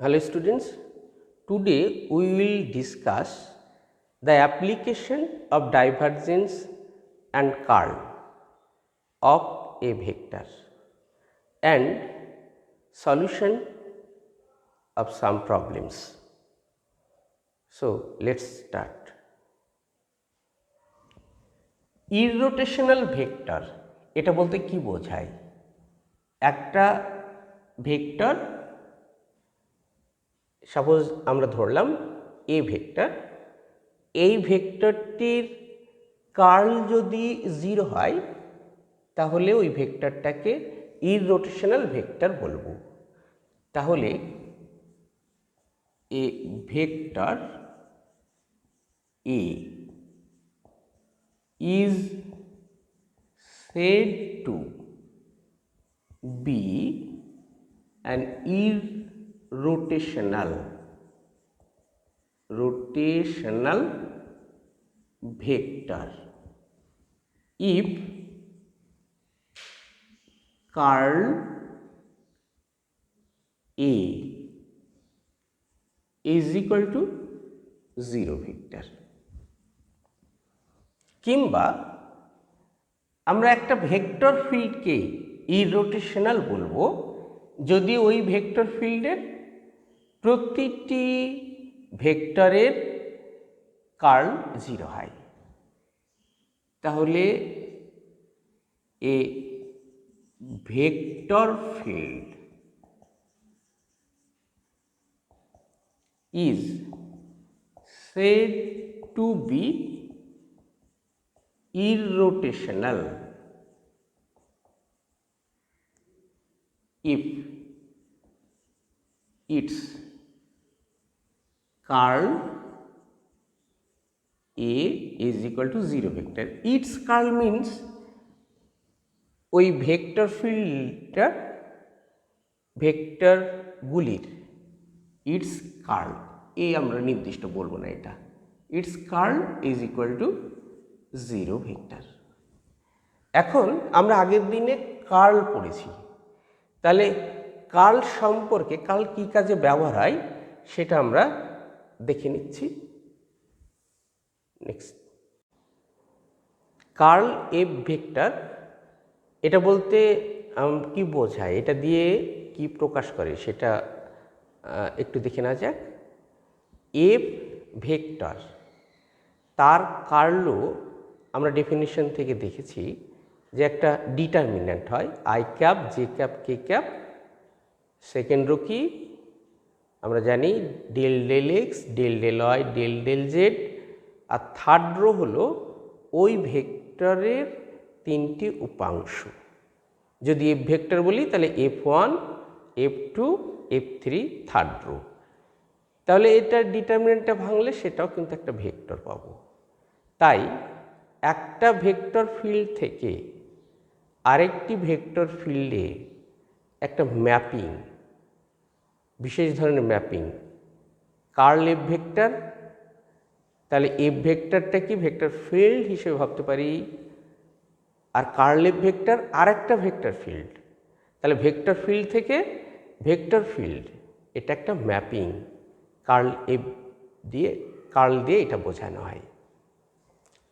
Hello students, today we will discuss the application of divergence and curl of a vector and solution of some problems. So let's start. Irrotational vector এটা বলতে কি বোঝায়? একটা vector suppose আমরা ধরলাম এ vector, এই ভেক্টরটির curl যদি 0 হয় তাহলে ওই ভেক্টরটাকে ইররোটেশনাল ভেক্টর বলবো। তাহলে এ vector A is said to be an irrotational vector if curl A is equal to 0 vector। কিংবা আমরা একটা ভেক্টর ফিল্ডকে ইররোটেশনাল বলবো যদি ওই ভেক্টর ফিল্ডের প্রতিটি ভেক্টরের কার্ল 0 হয়। তাহলে এ vector field is said to be irrotational if its curl A is equal to 0 vector। Its curl means ওই ভেক্টর ফিল্ডটা ভেক্টরগুলির ইটস কার্ল এ আমরা নির্দিষ্ট বলবো না, এটা it's curl is equal to 0 vector. এখন আমরা আগের দিনে কার্ল পড়েছি, তাহলে কার্ল সম্পর্কে কার্ল কী কাজে ব্যবহার হয় সেটা আমরা দেখে নিচ্ছি। নেক্সট, কার্ল এ ভেক্টর এটা বলতে কি বোঝায়, এটা দিয়ে কি প্রকাশ করে সেটা একটু দেখে নেওয়া যাক। এফ ভেক্টর তার কার্লও আমরা ডেফিনিশন থেকে দেখেছি যে একটা ডিটারমিন্যান্ট হয় i cap j cap k cap, second row কি আমরা জানি del del x del del y del del z, আর থার্ড রো হলো ওই ভেক্টরের 3টি উপাংশ। যদি এফ ভেক্টর বলি তাহলে F1 F2 F3 third rho. তাহলে এটার ডিটারমিনেন্টটা ভাঙলে সেটাও কিন্তু একটা ভেক্টর পাবো। তাই একটা ভেক্টর ফিল্ড থেকে আরেকটি ভেক্টর ফিল্ডে একটা ম্যাপিং, বিশেষ ধরনের ম্যাপিং কার্ল এফ ভেক্টর, তাহলে এফ ভেক্টরটা কি ভেক্টর ফিল্ড হিসেবে ভাবতে পারি, আর কার্ল এফ ভেক্টর আরেকটা ভেক্টর ফিল্ড, তাহলে ভেক্টর ফিল্ড থেকে ভেক্টর ফিল্ড এটা একটা ম্যাপিং কার্ল এফ দিয়ে, কার্ল দিয়ে এটা বোঝানো হয়।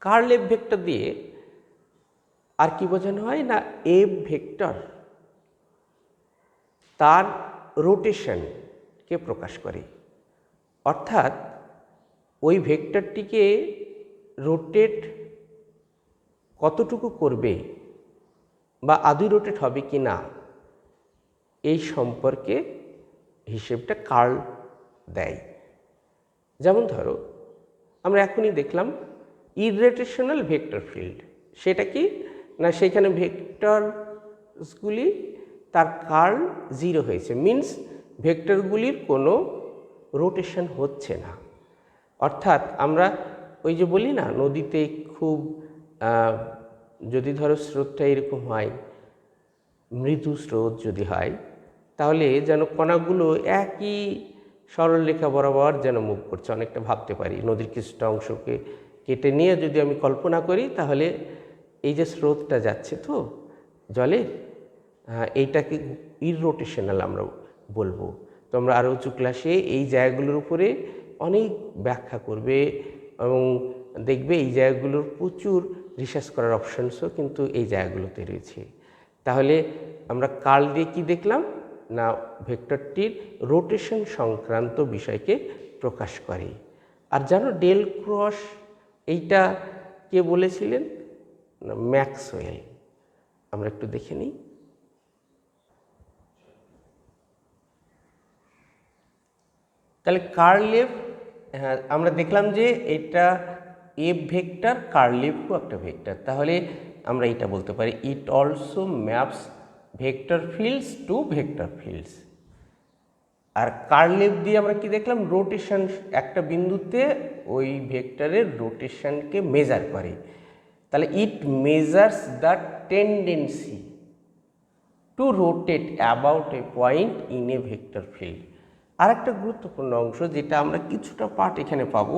কার্ল এফ ভেক্টর দিয়ে আর কি বোঝানো হয় না, এফ ভেক্টর তার রোটেশনকে প্রকাশ করে, অর্থাৎ ওই ভেক্টরটিকে রোটেট কতটুকু করবে বা আদৌ রোটেট হবে কি না এই সম্পর্কে হিসেবটা কার্ল দেয়। যেমন ধরো আমরা এখনই দেখলাম ইররোটেশনাল ভেক্টর ফিল্ড, সেটা কি না সেখানে ভেক্টরসগুলি তার কার্ল 0 হয়েছে, মিন্স ভেক্টরগুলির কোনো রোটেশন হচ্ছে না। অর্থাৎ আমরা ওই যে বলি না নদীতে খুব যদি ধরো স্রোতটা এরকম হয়, মৃদু স্রোত যদি হয় তাহলে যেন কণাগুলো একই সরলরেখা বরাবর যেন মুভ করছে, অনেকটা ভাবতে পারি নদীর কিছুটা অংশকে কেটে নিয়ে যদি আমি কল্পনা করি তাহলে এই যে স্রোতটা যাচ্ছে তো জলের, এইটাকে ইররোটেশনাল আমরা বলবো। তোমরা আরও উঁচু ক্লাসে এই জায়গাগুলোর উপরে অনেক ব্যাখ্যা করবে এবং দেখবে এই জায়গাগুলোর প্রচুর রিসার্চ করার অপশানসও কিন্তু এই জায়গাগুলোতে রয়েছে। তাহলে আমরা কার্ল দিয়ে কী দেখলাম না ভেক্টরটির রোটেশন সংক্রান্ত বিষয়কে প্রকাশ করে। আর জানো ডেল ক্রস এইটা কে বলেছিলেন না ম্যাক্সওয়েল। আমরা একটু দেখে নিই। তাহলে কার্ল এফ, হ্যাঁ আমরা দেখলাম যে এটা এফ ভেক্টর, কার্ল এফও একটা ভেক্টর। তাহলে আমরা এটা বলতে পারি it also maps vector fields to vector fields. আর কার্ল এফ দিয়ে আমরা কি দেখলাম রোটেশন, একটা বিন্দুতে ওই ভেক্টরের রোটেশনকে মেজার করে। তাহলে it measures the tendency to rotate about a point in a vector field. আর একটা গুরুত্বপূর্ণ অংশ যেটা আমরা কিছুটা পার্ট এখানে পাবো,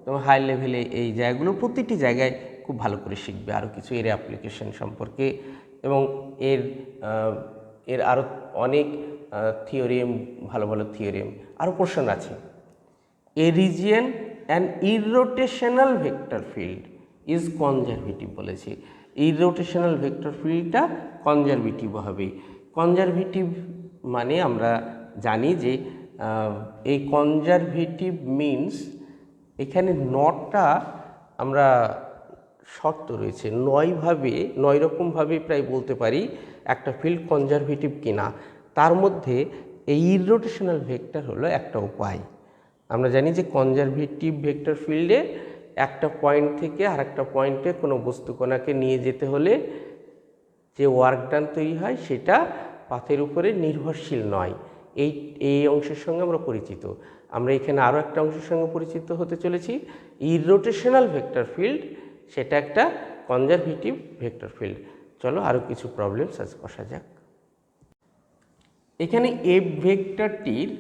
এবং হাই লেভেলে এই জায়গাগুলো প্রতিটি জায়গায় খুব ভালো করে শিখবে আরও কিছু এর অ্যাপ্লিকেশন সম্পর্কে, এবং এর আরও অনেক থিওরিম, ভালো ভালো থিওরিম আরও পোর্শন আছে। A region and irrotational vector field is conservative বলেছে। ইরোটেশনাল ভেক্টর ফিল্ডটা কনজারভেটিভ হবে। কনজারভেটিভ মানে আমরা জানি যে এই কনজারভেটিভ মিনস এখানে নটা আমরা শর্ত রয়েছে, 9 রকমভাবে প্রায় বলতে পারি একটা ফিল্ড কনজারভেটিভ কিনা। তার মধ্যে এই ইরোটেশনাল ভেক্টর হলো একটা উপায়। আমরা জানি যে কনজারভেটিভ ভেক্টর ফিল্ডে একটা পয়েন্ট থেকে আর একটা পয়েন্টে কোনো বস্তুকণাকে নিয়ে যেতে হলে যে ওয়ার্ক ডান তৈরি হয় সেটা পাথের উপরে নির্ভরশীল নয়। এই অংশের সঙ্গে আমরা পরিচিত। আমরা এখানে আরও একটা অংশের সঙ্গে পরিচিত হতে চলেছি, ইরোটেশনাল ভেক্টর ফিল্ড, সেটা একটা কনজারভেটিভ ভেক্টর ফিল্ড। চলো আরও কিছু প্রবলেম সার্চ করা যাক। এখানে এফ ভেক্টরটির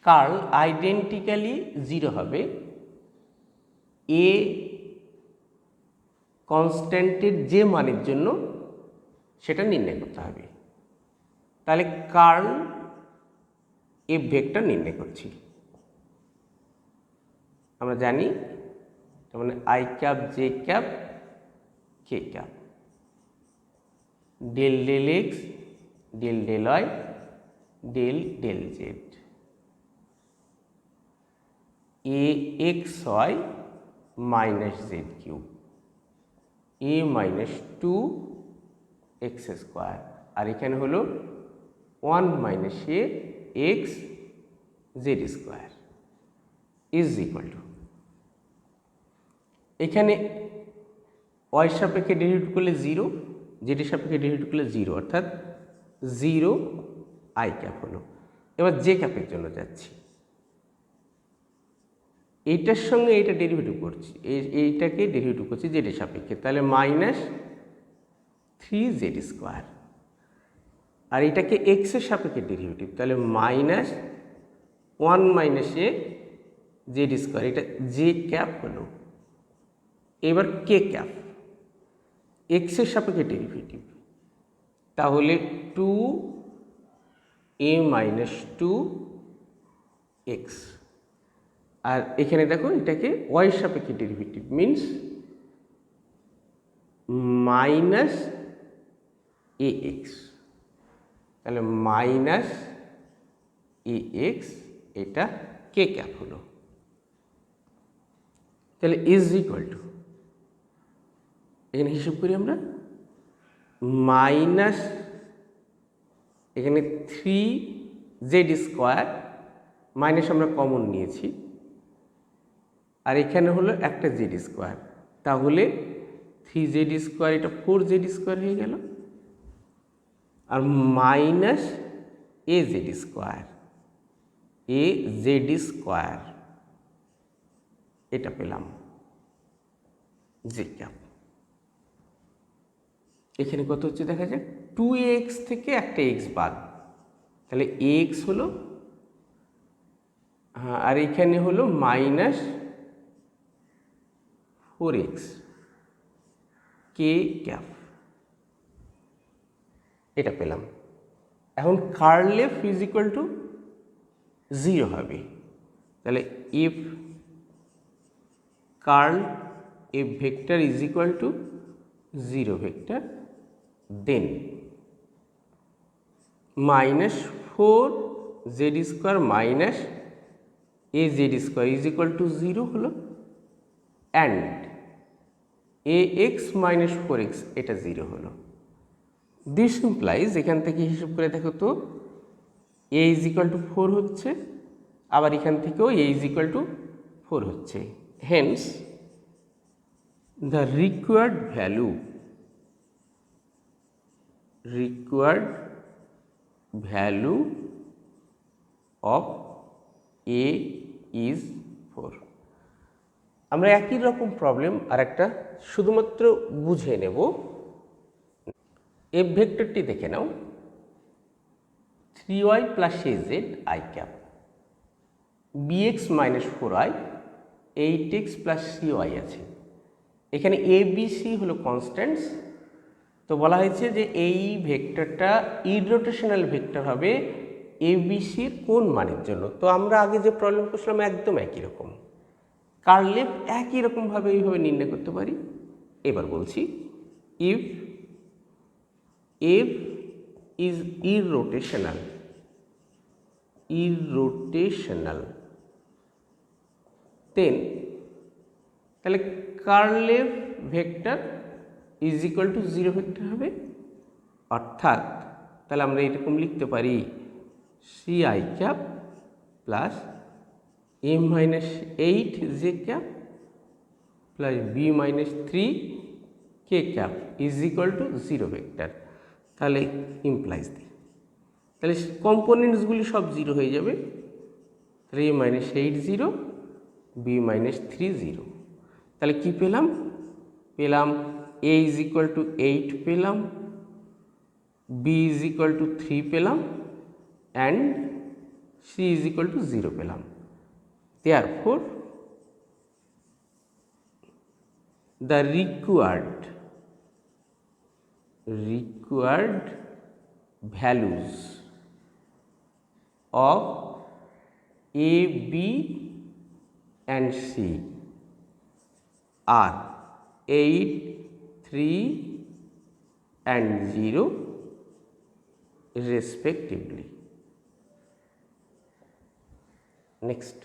কার্ল আইডেন্টিক্যালি 0 হবে। এ কনস্ট্যান্টের যে মানের জন্য সেটা নির্ণয় করতে হবে। তাহলে কার্ল এফ ভেক্টর নির্ণয় করছি। আমরা জানি তার মানে i cap j cap k cap, del del x del del y del del z, a x y minus z cube, a minus 2 x square, আর এখানে হলো 1 minus a x z square is equal to, এখানে y সাপেক্ষে derivative করলে 0, জেডের সাপেক্ষে derivative করলে 0, অর্থাৎ 0 I cap হলো। এবার জে ক্যাপের জন্য যাচ্ছি, এইটার সঙ্গে এইটা ডেরিভেটিভ করছি, এইটাকে ডেরিভেটিভ করছি জেডের সাপেক্ষে, তাহলে মাইনাস 3 জেড স্কোয়ার, আর এটাকে এক্সের সাপেক্ষে ডেরিভেটিভ, তাহলে minus 1 minus A Z square, এটা জে ক্যাপ হলো। এবার কে ক্যাপ এক্সের সাপেক্ষে ডেরিভেটিভ, তাহলে 2 এ মাইনাস 2 এক্স, আর এখানে দেখো এটাকে ওয়াই সাপেক্ষে derivative means minus a x, তাহলে মাইনাস এ এক্স, এটা কে ক্যাপ হলো। তাহলে ইজ ইকুয়াল টু, এখানে হিসাব করি আমরা, মাইনাস এখানে 3 জেড স্কোয়ার, মাইনাস আমরা কমন নিয়েছি, আর এখানে হলো একটা জেড স্কোয়ার, তাহলে 3 জেড স্কোয়ার, এটা 4 জেড স্কোয়ার হয়ে গেল, আর minus A Z square, a Z square, এটা পেলাম জে ক্যাপ। এখানে কত হচ্ছে দেখা যাক, 2x থেকে একটা এক্স বাদ, তাহলে এক্স হলো, হ্যাঁ, আর এখানে হলো মাইনাস 4x কে ক্যাপ, এটা পেলাম। এখন curl F is equal to 0 হবে। তাহলে F curl F vector is equal to 0 vector, then -4 Z square minus A Z square is equal to 0 হলো, and a x minus 4x এটা 0 হলো। This implies, এখান থেকে হিসাব করে দেখো তো, এ ইজ ইকুয়াল টু 4 হচ্ছে, আবার এখান থেকেও এ ইজ ইকুয়াল টু 4 হচ্ছে। Hence the required value of A is 4। আমরা একই রকম প্রবলেম আর একটা শুধুমাত্র বুঝে নেব। এফ ভেক্টরটি দেখে নাও, 3y plus az i cap, bx minus 4y 8x plus cy আছে। এখানে এ বি সি হলো কনস্ট্যান্টস। তো বলা হয়েছে যে এই ভেক্টরটা ইররোটেশনাল ভেক্টর হবে এ বি সির কোন মানের জন্য। তো আমরা আগে যে প্রবলেম করছিলাম একদম একই রকম, কার্ল এফ একই রকমভাবে এইভাবে নির্ণয় করতে পারি। এবার বলছি, if F is irrotational, then তাহলে curl F vector is equal to 0 vector হবে। অর্থাৎ তাহলে আমরা এরকম লিখতে পারি, C I cap plus A minus 8 J cap plus B minus 3 K cap is equal to 0 vector. তাহলে ইমপ্লাইজ দিই, তাহলে কম্পোনেন্টসগুলি সব 0 হয়ে যাবে। তাহলে এ মাইনাস 8 0, বি মাইনাস 3 0। তাহলে কী পেলাম? এ ইজ ইকুয়াল টু 8 পেলাম, বি ইজ ইকুয়াল টু 3 পেলাম, and C is equal to 0 পেলাম। Therefore, the required values of A, B and C are 8, 3 and 0 respectively. Next,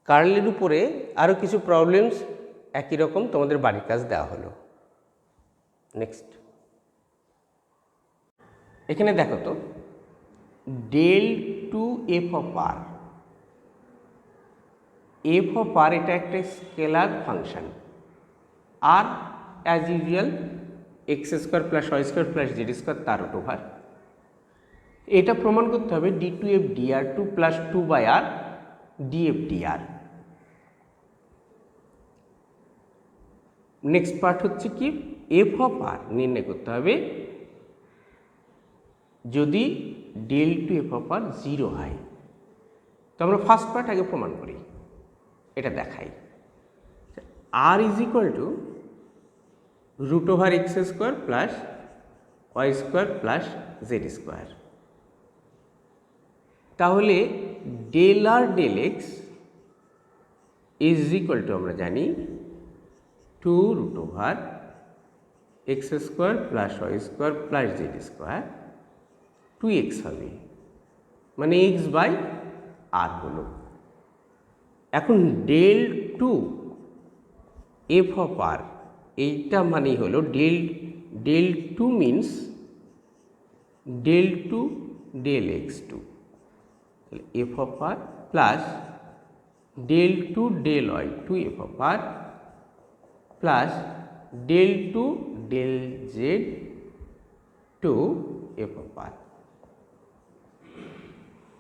কার্লের উপরে আরও কিছু প্রবলেমস একই রকম তোমাদের বাড়ির কাজ দেওয়া হলো। নেক্সট, এখানে দেখো তো, del two f of r, f of r এটা একটা স্কেলার ফাংশন, আর as usual x square plus y square plus z square তার রুট ওভার। এটা প্রমাণ করতে হবে d two f d r two plus 2 by r d f d r. Next part হচ্ছে কি, এফ অফ আর নির্ণয় করতে হবে যদি del two f of r 0 হয়। তো আমরা ফার্স্ট পার্ট আগে প্রমাণ করি, এটা দেখাই। R is equal to root over x square plus y square plus z square. তাহলে del r del x is equal to আমরা জানি 2 root over x square plus y square plus z square, 2x হবে, মানে x by r হলো। এখন del two f of r এইটা মানেই হলো del two means del two del x two, তাহলে f of r plus del two del y two f of r plus del two del z two f of r.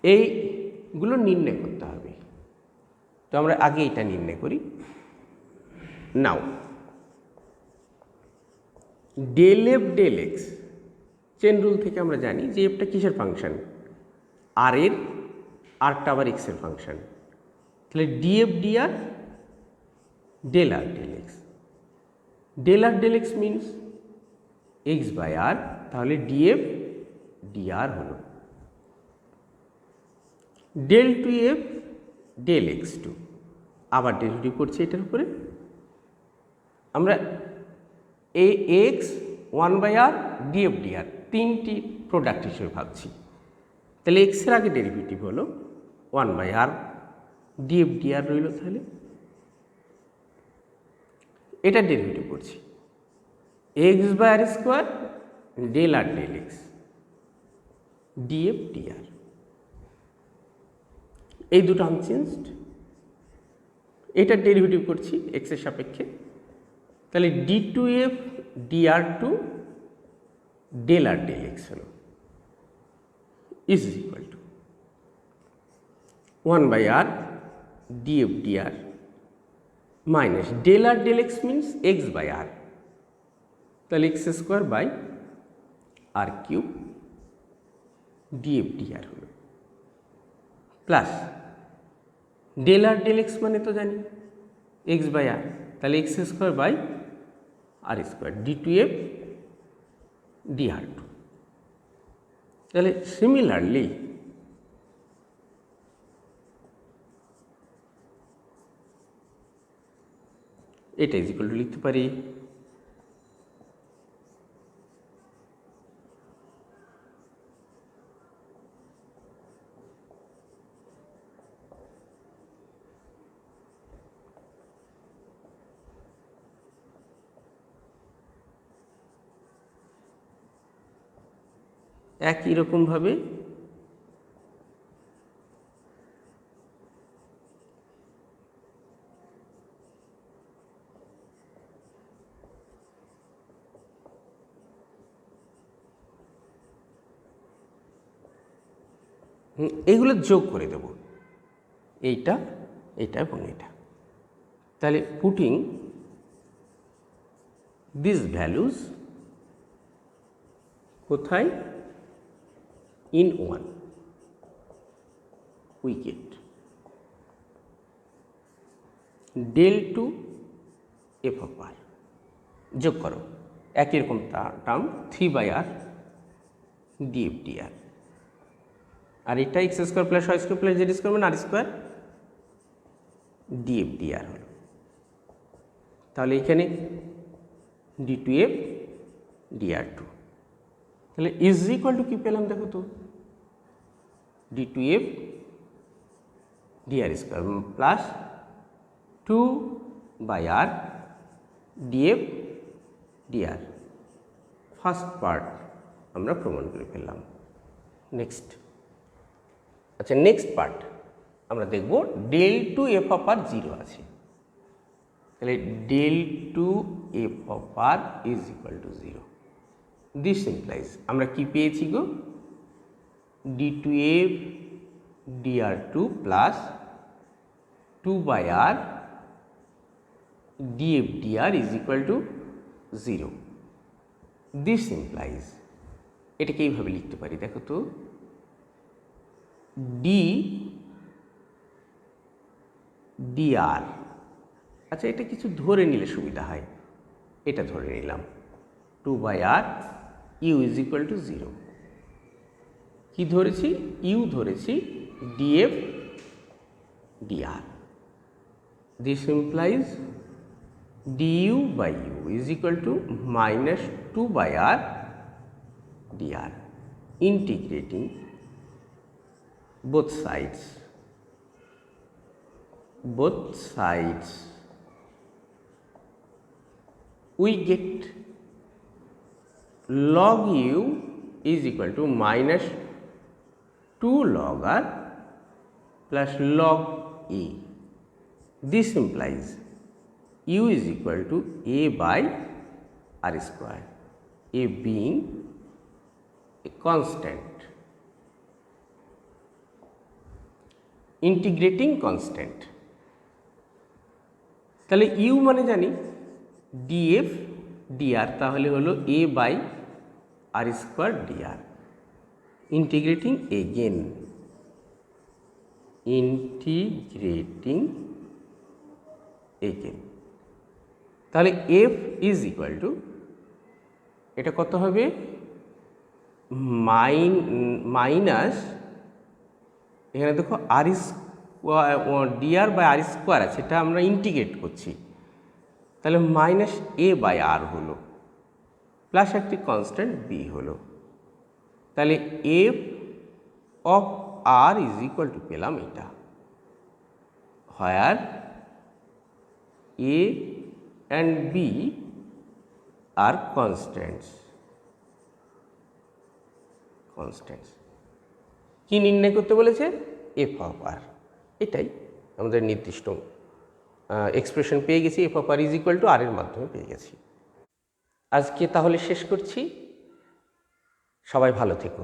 এইগুলো নির্ণয় করতে হবে। তো আমরা আগে এটা নির্ণয় করি। Now del f del x, chain rule থেকে আমরা জানি যে এফটা কিসের ফাংশন, আর এর, আরটা আবার এক্সের ফাংশন। তাহলে d f d r del r del x, del r del x means x by r, তাহলে ডিএফ ডিআর হলো। Del two f del x two, আবার ডেরিভেটিভ করছি এটার উপরে। আমরা এ x one by r d f d r তিনটি প্রোডাক্ট হিসেবে ভাবছি। তাহলে এক্সের আগে ডেরিভেটিভ হলো one by r d f d r রইল। তাহলে এটা ডেরিভেটিভ করছি x by r square del r del x d f DR, এই দুটো আনচেঞ্জড। এটা ডেরিভেটিভ করছি এক্সের সাপেক্ষে। তাহলে d two f d r two del r del x হলো is equal to one by r d f d r minus del r del x means x by r, তাহলে x square by r cube d f d r হলো plus del r del x মানে তো জানি x by r, তাহলে x square by r square d two f d r two. তাহলে similarly এটা is equal two লিখতে পারি একই রকমভাবে এইগুলো যোগ করে দেব, এইটা এটা এবং এটা। তাহলে পুটিং দিস ভ্যালুজ কোথায়? In one we get del two f of r, যোগ করো একই রকম term three by r d f d r, আর এটা x square plus y square plus z square মানে আর স্কোয়ার ডিএফ ডিআর হলো। তাহলে এখানে d two f d r two, তাহলে ইজ ইকুয়াল টু কি পেলাম দেখো তো, d two f d r square plus two by r d f d r. First part আমরা প্রমাণ করে ফেললাম। নেক্সট, আচ্ছা নেক্সট পার্ট আমরা দেখব del two f of r zero আছে, তাহলে del two f of r is equal to zero. This implies আমরা কি পেয়েছি গো, d two f d r two plus two by r d f d r is equal to zero. This implies এটাকে এইভাবে লিখতে পারি দেখো তো, ডি ডিআর, আচ্ছা এটা কিছু ধরে নিলে সুবিধা হয়, এটা ধরে নিলাম two by r u is equal to zero. কি ধরেছি? ইউ ধরেছি df dr. This implies du by u is equal to minus two by r dr, integrating both sides we get log u is equal to minus 2 log r plus log a. This implies u is equal to a by r square, a being a constant, integrating constant. তাহলে u মানে জানি d f d r, তাহলে হলো a by r square d r, integrating again তাহলে f is equal to এটা কত হবে, minus এখানে দেখো r d r by r square আছে, এটা আমরা ইন্টিগ্রেট করছি, তাহলে মাইনাস এ বাই আর হলো, প্লাস একটি কনস্ট্যান্ট বি হলো। তাহলে f of r is equal to পেলাম এটা, where a and b are constants. কি নির্ণয় করতে বলেছে? F of r. এটাই আমাদের নির্দিষ্ট এক্সপ্রেশন পেয়ে গেছি, f of r is equal to r এর মাধ্যমে পেয়ে গেছি। আজকে তাহলে শেষ করছি, সবাই ভালো থেকো।